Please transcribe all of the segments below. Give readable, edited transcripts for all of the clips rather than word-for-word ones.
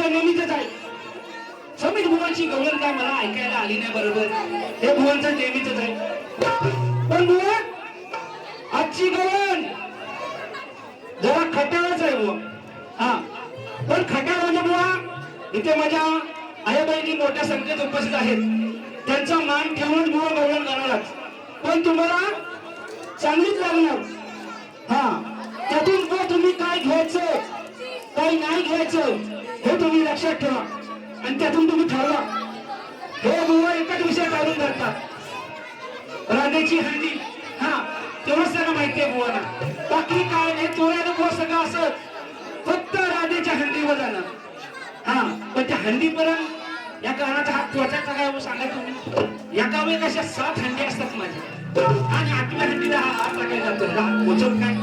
बुवांचं नेहमीच आहे. समीर बुवांची गवळण काय मला ऐकायला आली नाही बरोबर, हे बुवांचं नेहमीच आहे. पण बुवा आजची गवळण जरा खट्याळच आहे बुवा. हा पण खट्याळ म्हणजे बुवा इथे माझ्या आई बहिणी मोठ्या संख्येत उपस्थित आहेत, त्यांचा मान ठेवून बुवा गवळण करणारच. पण तुम्हाला चांगलीच लागणार. हा त्यातून बुवा तुम्ही काय घ्यायचं काय नाही घ्यायचं हे तुम्ही लक्षात ठेवा आणि त्यातून तुम्ही ठरवा. हे बुवा एकच विषय काढून धरतात, राधेची हंडी. हा तेवढंच त्यांना माहिती आहे बुवाना, बाकी काय नाही. चोळ्यानं बुवा सगळं असत, फक्त राधेच्या हंडीवर जाणार. हा पण त्या हंडीपर्यंत या कानाचा हात पोचायचा काय सांगा तुम्ही. एका वेळी कशा 7 हंडी असतात माझ्या आणि 8व्या हंडीला हात टाकायला जातो. पोचत काय.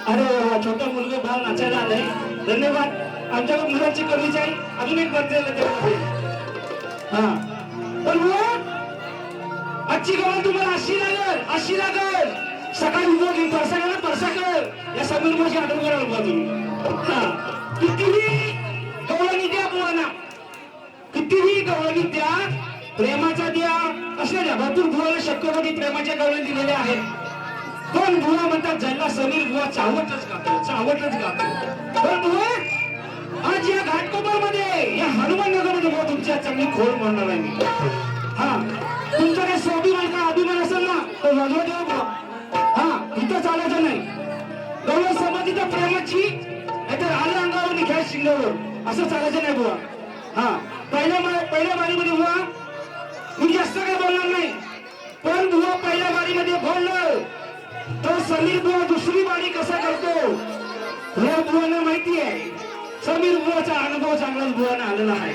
अरे छोटा मुलगा बाळ नाचायला आलाय, धन्यवाद. आमच्याकडे मुलांची कमीच आहे, अजून एक बदलेलं त्यामध्ये. हा पण आजची गवळण तुम्हाला अशी लागल सकाळी उठून परसाकडे परसाकड या समीर मुलाची आठवण करायला बघा तुम्ही. हा कितीही गवळणी द्या बुवाना, कितीही गवळणी द्या, प्रेमाचा द्या, असल्या द्या. भरपूर बुवाला शक्यतो प्रेमाच्या गवळणी दिलेल्या आहेत. पण बुवा म्हणतात ज्यांना समीर बुवा चावटच गातो. पण बुवा आज या घाटकोपरमध्ये या हनुमान नगरमध्ये बुवा तुमच्या चांगली खोड म्हणणार आहे मी. हा तुमचा काही स्वाभिमान का अभिमान असेल ना तर वाजवा देऊ बुवा. हा इथं चालायचं नाही. गवळण समाधी तर प्रेमाची, नाहीतर आलं अंगावर निघाय शिंगावर, असं चालायचं नाही बुवा. हा पहिल्या बारीमध्ये बुवा मी जास्त काय बोलणार नाही, पण बुवा पहिल्या बारीमध्ये बोललं तर समीर बुवा दुसरी बारी कसा करतो हे बुवांना माहिती आहे. समीर बुवाचा अनुभव चांगलाच बुवांना आलेला आहे.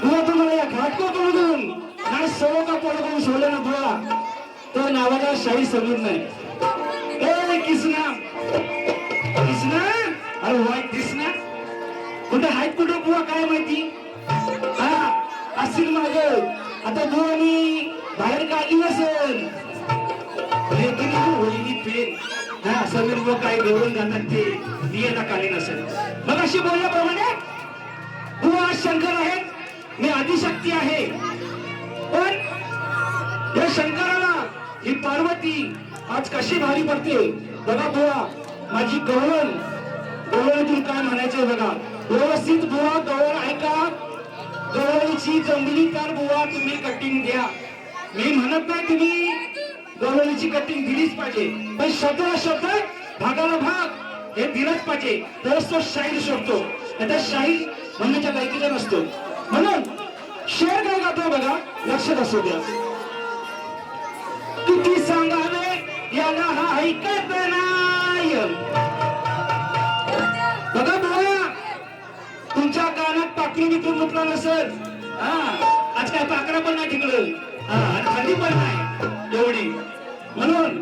बुवा तुम्हाला या घाटकोपरमधून नाही सवो का पडून सोडलं ना बुवा तर नावाला शाही समीर नाही. ए किसना अरे वाईट दिसना कुठे आहेत कुठं बुवा काय माहिती. हा असतील माग आता बुवा मी बाहेर काढली नसेल पेन. हा समीर बुवा काय गवळण घालतात ते मी आता काढली नसेल. मग अशी बोलल्याप्रमाणे बुवा शंकर आहेत, मी आदिशक्ती आहे. पण या शंकराला ही पार्वती आज कशी भारी पडते बघा बुवा. माझी गवळणीतून काय म्हणायचंय बघा व्यवस्थित बुवा. गवळण ऐका, गवळणीची जमली तर बुवा तुम्ही कटिंग द्या. मी म्हणत नाही तुम्ही गवळणीची कटिंग दिलीच पाहिजे, पण शब्दाला शब्द भागाला भाग हे दिलंच पाहिजे, तरच तो शाहीर शोधतो. आता शाहीर म्हणण्याच्या लायकीचा नसतो. म्हणून शेर काय गातो बघा, लक्षात असू द्या. किती सांगावे याला हा ऐकत नाही. बघा बुवा तुमच्या कानात पाखरू बिकरू मुटला नसेल. आज काय पाखरा पण नाही टिकलं आणि थंडी पण नाही एवढी. म्हणून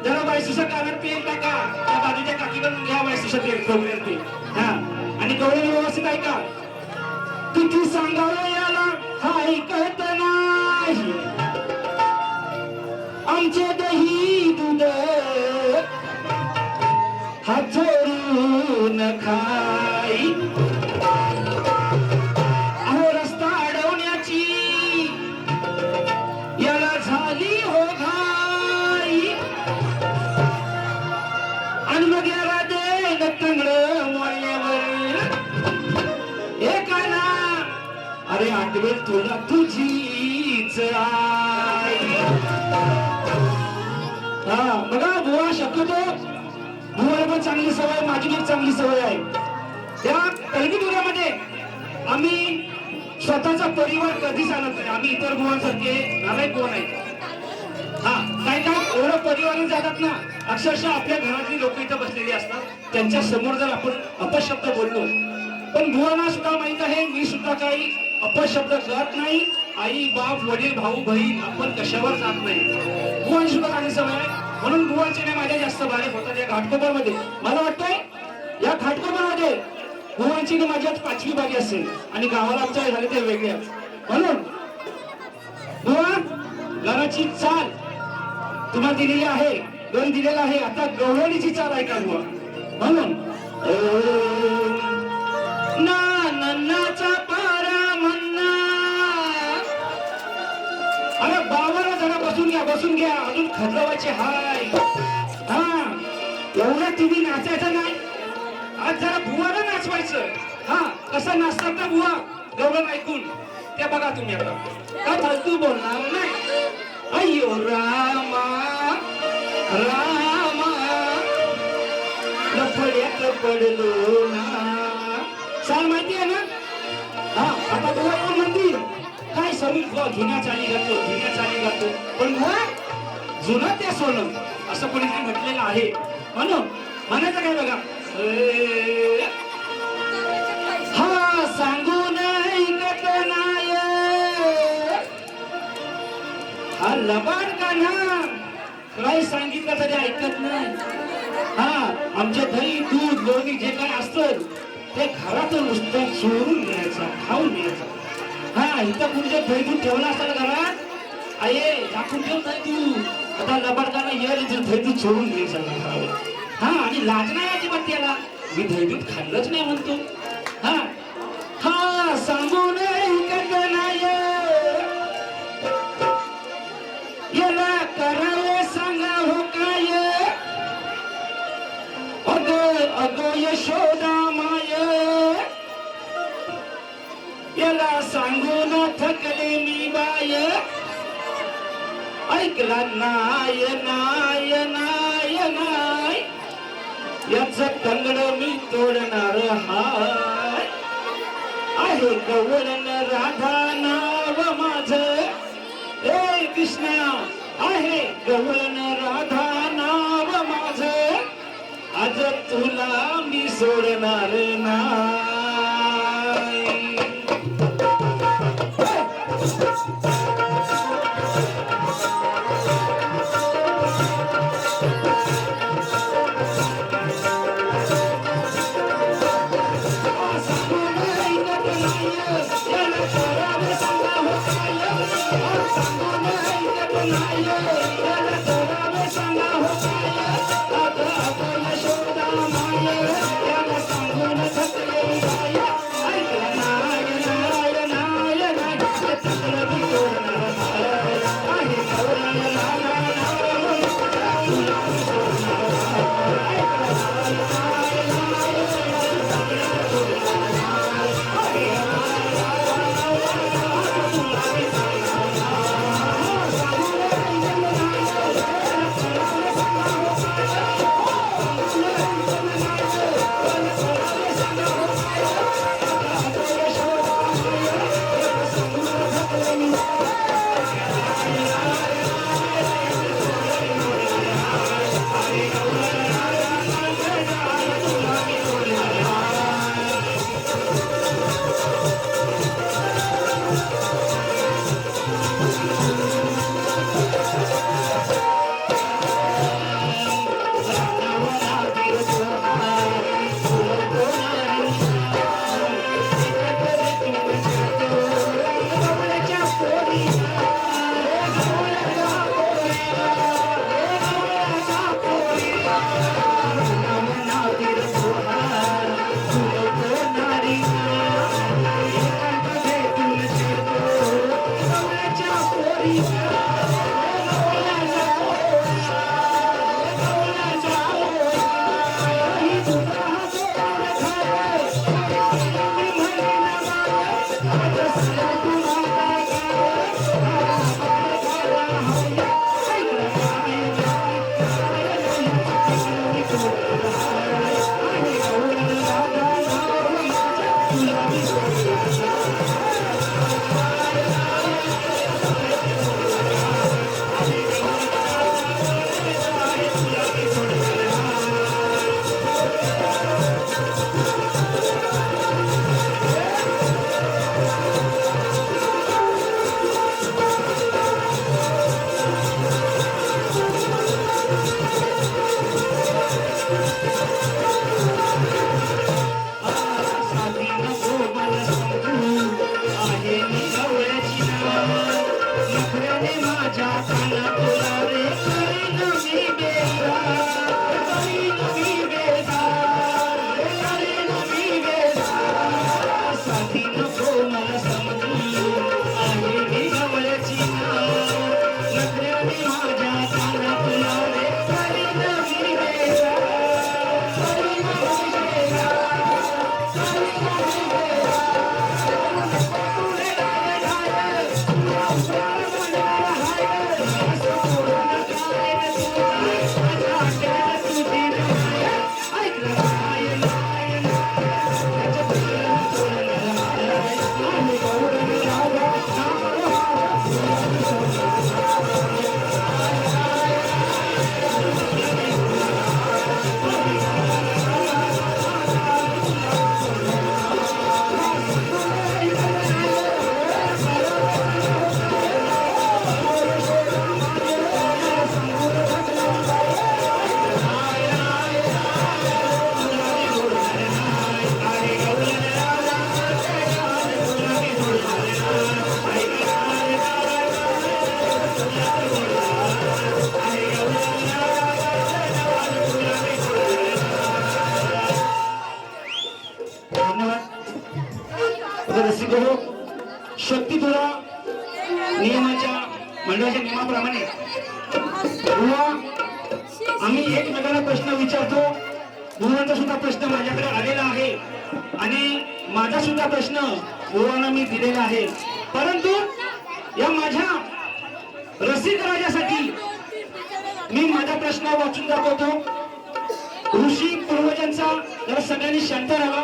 जरा वायसूसा कानात तेल टाका, त्या बाजूच्या काकीकडून घ्या वायसूसा तेल ठोकलेलं ते. हा आणि गवळणी व्यवस्थित ऐका. किती सांगावं याला हा ऐकत नाही. आमचे दही दूध हात जोडून खाई. अहो रस्ता अडवण्याची याला झाली हो घाई. आणि मग याला दे तंगड मोडल्यावर एका ना अरे आठवेल तुला तुझीच आई. हा बघा बुवा शक्यतो बुवाला पण चांगली सवय, माझी पण चांगली सवय आहे. त्या कलगीमध्ये आम्ही स्वतःचा परिवार कधीच आणत नाही. आम्ही इतर बुवांसारखे नालायक बुवा नाही. हा काय एवढं परिवार जातात ना, अक्षरशः आपल्या घरातली लोक इथं बसलेली असतात, त्यांच्या समोर जर आपण अपशब्द बोललो, पण बुवांना सुद्धा माहित आहे मी सुद्धा काही अपशब्द करत नाही. आई बाप वडील भाऊ बहीण आपण कशावर जात नाही. बुवांची सुद्धा चांगली सवय आहे. म्हणून बुवांचे नाही माझ्या जास्त बारे होतात या घाटकोपरमध्ये. मला वाटतंय या घाटकोपरमध्ये बुवांची माझी आज 5वी बारी असेल आणि गावाला आमच्या झाले ते वेगळ्याच. म्हणून बुवा गाण्याची चाल तुम्हाला दिलेली आहे, गण दिलेला आहे. आता गवळणीची चाल ऐका बुवा. म्हणून बसून घ्या, अजून खजवायचे हाय. हा एवढा तुम्ही नाचायचं नाही. आज जरा बुवाला नाचवायचं. हा कसं नाचतात ना बुवा गवळण ऐकून ते बघा तुम्ही. आता का फालतू बोलणार नाही. अय्यो रामा रामा लफड्यात पडलो ना. चाल माहिती आहे ना. हा आता बुवा येऊन म्हणतील काय समीर बुवा जुन्या चाली घालतो पण बुवा जुनं ते सोनं असं कोणीतरी म्हटलेलं आहे. म्हणून म्हणायचं काय बघा. हा सांगून ऐकत नाही हा लबाड कान्हा काय सांगितलं तरी ऐकत नाही. हा आमचे दही दूध लोणी जे काय असतं ते घरातून नुसतं चोरून घ्यायचं खाऊन घ्यायचं. हा इथं कुठे दही दूध ठेवला असेल घरात आहे टाकून ठेव नाही तू. आता लबाडकांना येईल दही दूध सोडून घ्यायचं. हा आणि लाज नाही अजिबात त्याला. मी दही दूध खाल्लंच नाही म्हणतो. हा हा सांगून ऐकत नाही याला करावे सांगा हो काय. अगो यशोदा माय याला सांगून थकले मी बाय. ऐकला नाय नाय नाय नाय याच तंगड मी तोडणार हाय. आहे गवळण राधा नाव माझ. हे कृष्णा आहे गवळण राधा नाव माझ. आज तुला मी सोडणार नाही. शक्ती तुला नियमाच्या मंडळाच्या नियमाप्रमाणे आम्ही एकमेकांना प्रश्न विचारतो. गुरुवांचा सुद्धा प्रश्न माझ्याकडे आलेला आहे आणि माझा सुद्धा प्रश्न गुरुवांना मी दिलेला आहे. परंतु या माझ्या रसिक राजासाठी मी माझा प्रश्न वाचून दाखवतो. ऋषी पूर्वजांचा जरा सगळ्यांनी शांत राहावा.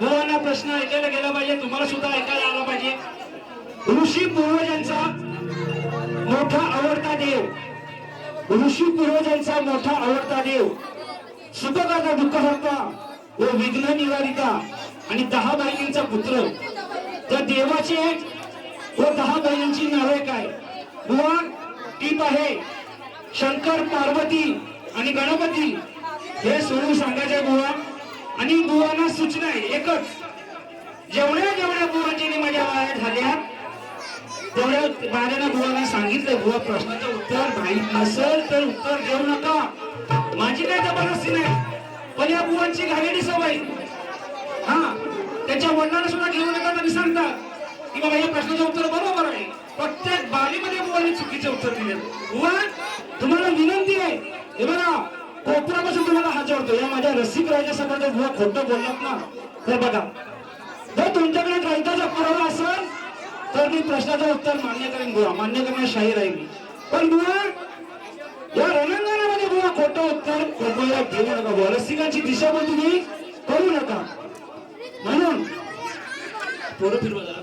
गुरुवांना प्रश्न ऐकायला गेला पाहिजे, तुम्हाला सुद्धा ऐकायला आला पाहिजे. ऋषी पूर्वजांचा मोठा आवडता देव, ऋषी पूर्वजांचा मोठा आवडता देव, सुखकर्ता दुःखहर्ता व विघ्न निवारिता आणि 10 बहिणींचा पुत्र. त्या देवाचे व 10 बहिणींची नावे काय? बुवा टीप आहे शंकर, पार्वती आणि गणपती. हे सोडून सांगायचंय बुवा. आणि बुवांना सूचना आहे एकच, जेवढ्या जेवढ्या बुवांची माझ्या वाया झाल्या तेवढ्या बाळांना बुवांना सांगितलंय, बुवा प्रश्नाचं उत्तर माहित नसेल तर उत्तर देऊ नका. माझी काही जबरदस्ती नाही, पण या बुवांची घाणेरडी सवय. हा, त्यांच्या वडिलांना सुद्धा घेऊ नका तरी सांगतात की बाबा या प्रश्नाचं उत्तर बरोबर आहे. प्रत्येक बारीमध्ये बुवांनी चुकीचे उत्तर दिले. बुवा तुम्हाला विनंती आहे, हे बघा कोपऱ्यापासून तुम्हाला हात जोडतो, या माझ्या रसिक राजासमोर जर बुवा खोटं बोललात ना तर बघा, जर तुमच्याकडे ग्रंथाचा पुरावा असेल तर मी प्रश्नाचं उत्तर मान्य करेन बुवा, मान्य करण्यास शाही राहील. पण बुवा या रणांगणामध्ये बुवा खोटं उत्तर कोणाला घेऊ नका बुवा. रसिकांची दिशाभूल तुम्ही करू नका. म्हणून थोडं फिरवा जरा.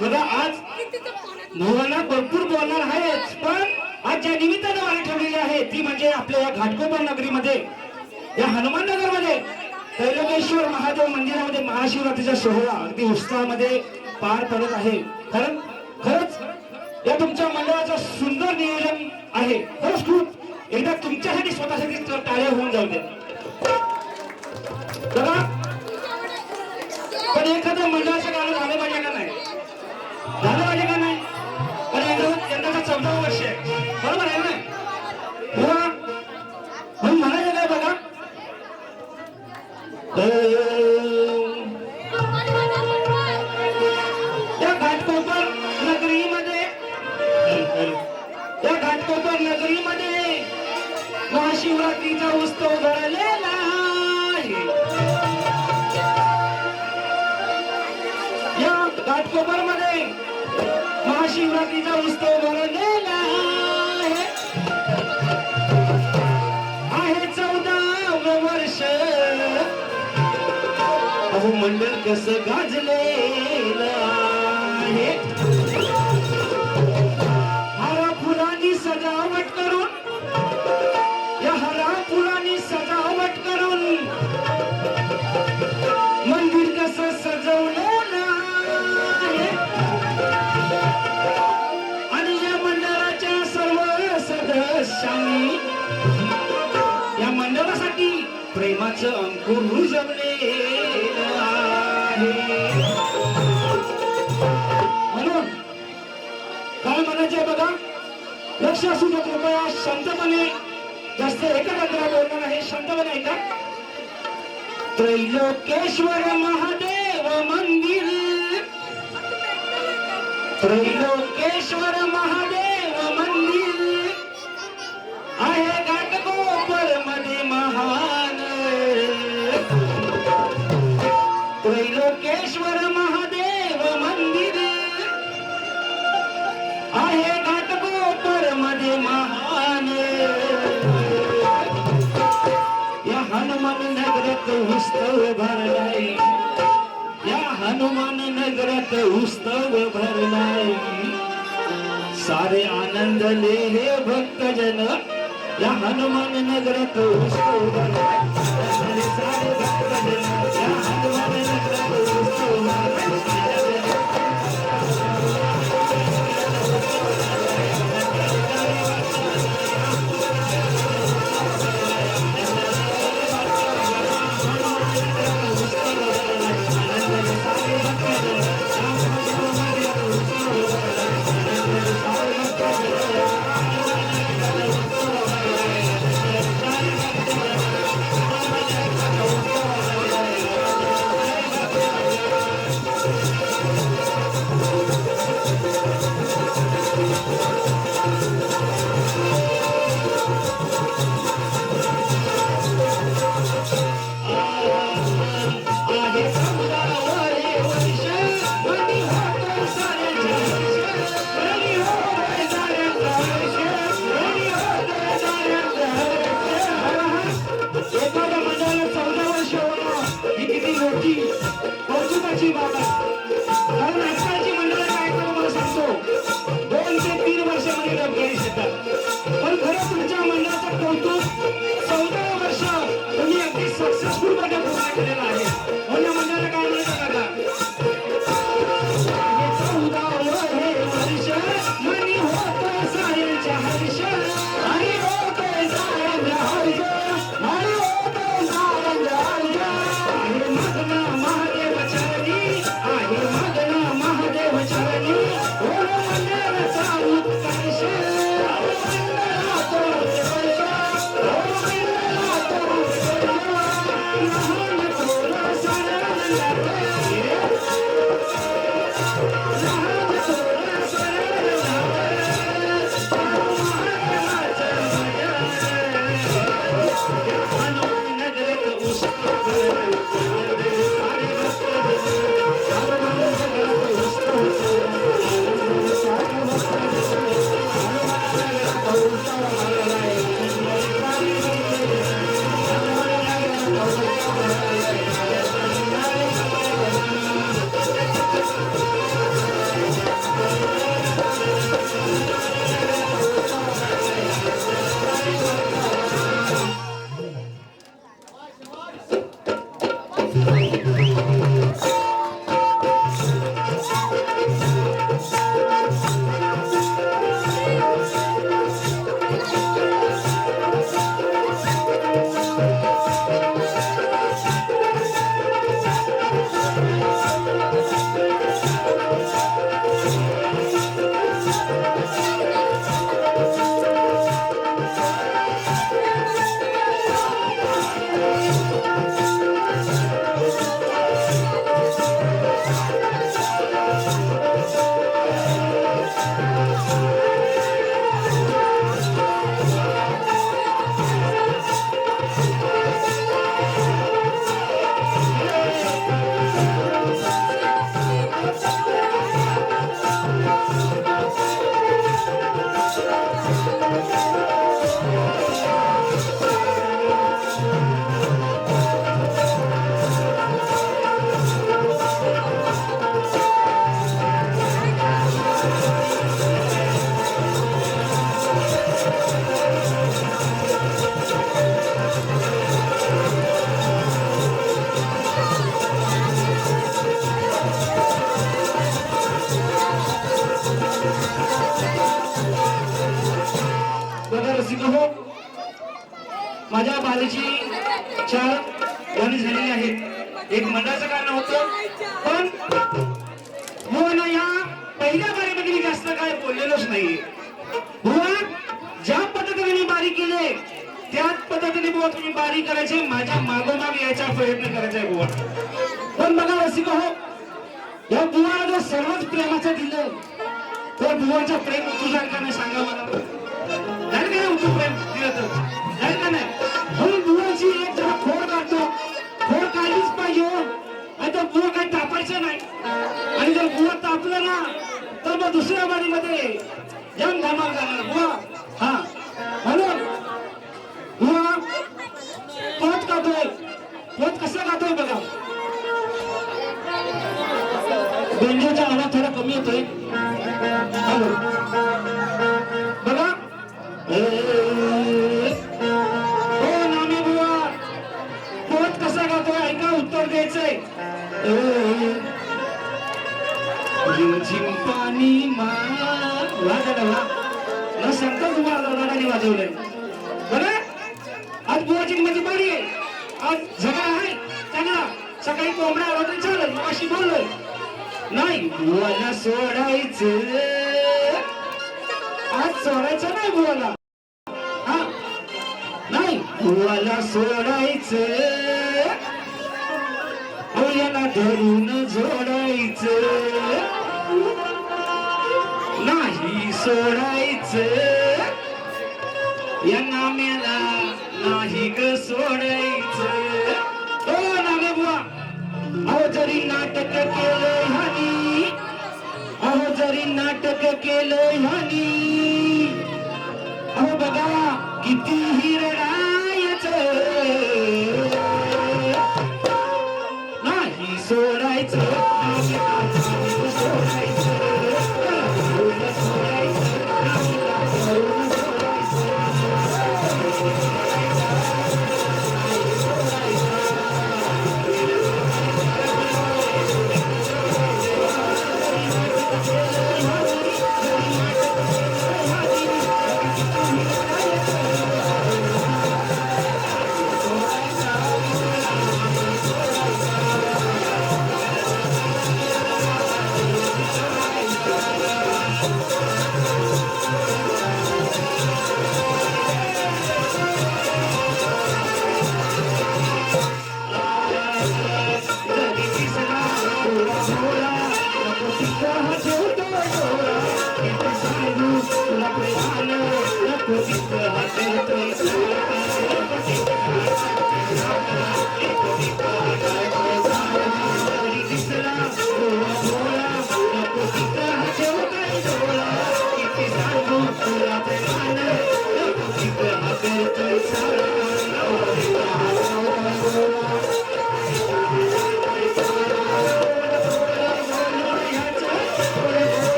बघा आज मोहना भरपूर बोलणार आहेच, पण आज ज्या निमित्तानं वारी ठेवलेली आहे ती म्हणजे आपल्या या घाटकोपर नगरीमध्ये, या हनुमान नगर मध्ये त्रैलोकेश्वर महादेव मंदिरामध्ये महाशिवरात्रीचा सोहळा अगदी उत्साहामध्ये पार पडत आहे. खरंच या तुमच्या मंडळाचं सुंदर नियोजन आहे. खरंच खूप एकदा तुमच्यासाठी स्वतःसाठी टाळ्या होऊन जाऊ द्या. बघा पण एखाद्या मंडळाचं गाणं झालं पाहिजे का नाही, झालं पाहिजे का नाही? कारण यंदाचा 14वा वर्ष आहे, बरोबर आहे ना? म्हणून म्हणायचं काय बघा, त्या घाटकोपर नगरीमध्ये महाशिवरात्रीचा उत्सव घडलेला आहे. या घाटकोपर मध्ये महाशिवरात्रीचा उत्सव भरलेला आहे 14वे वर्ष. अहो मंडळ कसं गाजलेलं आहे. काय म्हणायचे बघा, लक्ष असू दे कृपया, शांतपणे, जास्त एकत्र बोलणार आहे, शांतपणे ऐका. त्रैलोकेश्वर महादेव मंदिर, त्रैलोकेश्वर महादेव मंदिर आहे घाटकोपर मध्ये महान. त्रैलोकेश्वर महादेव मंदिर आहे घाटकोपर मध्ये महान. या हनुमान नगरात उत्सव भरलाय, या हनुमान नगरात उत्सव भरलाय. सारे आनंदले हे भक्तजन, या हनुमान नगरात उत्सव भरलाय. सारे भक्तजन या हनुमान नगरात उत्सव भरलाय. कौतुकाची बाब आहे. कारण आजकालची मंडळी काय करतो मला सांगतो, 2 ते 3 वर्षामध्ये रबगेश येतात. पण खरं तुमच्या मंडळाचं कौतुक 14 वर्ष तुम्ही अगदी सक्सेसफुल मध्ये पूर्ण केलेलं आहे. म्हणून मंडळाला काय म्हणतात का, 14 हे वर्ष मनी होतो साऱ्यांच्या हर्ष, आणि होतो साऱ्यांच्या हर्ष, आणि होतो साऱ्यांच्या हर्ष. आहे मग्न महादेव चरणी, आहे मग्न महादेव चरणी, ओढ मंडळाचा उत्कर्ष. माझ्या बालीची 4 गाणी झालेली आहेत. एक मंडळाचं गाणं होतं, पण हो ना, या पहिल्या बारीमध्ये मी जास्त काय बोललेलो दोष नाहीये बुवा. ज्या पद्धतीने मी बारी केले त्याच पद्धतीने बुवा तुम्ही बारी करायचे, माझ्या मागोमाग यायचा प्रयत्न करायचा आहे बुवा. पण बघा रसिक हो, या बुवाला जो सर्वच प्रेमाचं दिलं तर बुवाचं प्रेम उतू जाईल का नाही सांगा मला. जाईल का नाही उतू प्रेम दिलं तर जाईल का नाही. म्हणून बुवाची एक जरा खोड काढतो, खोड काढलीच पाहिजे हो. आणि तर बुवा काही तापायचं नाही. आणि जर बुवा तापलं ना तर मग दुसऱ्या बारीमध्ये जम धमाल जाणार बुवा. हा म्हणून बुवा पोत खातोय, पोत कसं खातोय बघा. बेंजोचा आवाज थोडा कमी होतोय बघा. हो नामे बुवा पोत कसा खातोय ऐका, उत्तर द्यायचंय. झिम पाणी वाजवला न सांगता तुम्हाला दादाने वाजवलंय बरं. आज बुवाची माझी बारी आहे, आज झगडा आहे चांगला. सकाळी कोंबड्या आवाज चालेल अशी बोललोय नाही. बुवाला सोडायचं, आज सोडायचं नाही बुवाला. हा नाही बुवाला सोडायचं, याला धरून जोडायचं नाही, सोडायचं या नाम्याला नाही ग सोडायचं. ओ नामे बुवा अहो जरी नाटक केलं ह्यानी, अहो जरी नाटक केलं ह्यानी, अहो बघा किती रडायचं नाही, सोडायचं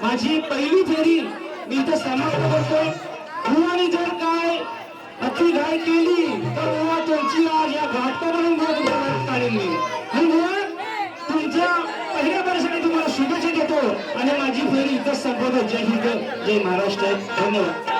माझी पहिली फेरी मी इथं समाप्त करतोय. बुवानी जर काय अति घाई केली तर बुवा तुमची आज या घाटकावरून काढेल मी. आणि बुवा तुमच्या पहिल्या वर्षाने तुम्हाला शुभेच्छा देतो आणि माझी फेरी इथं संपवतो. जय हिंद, जय महाराष्ट्र, धन्यवाद.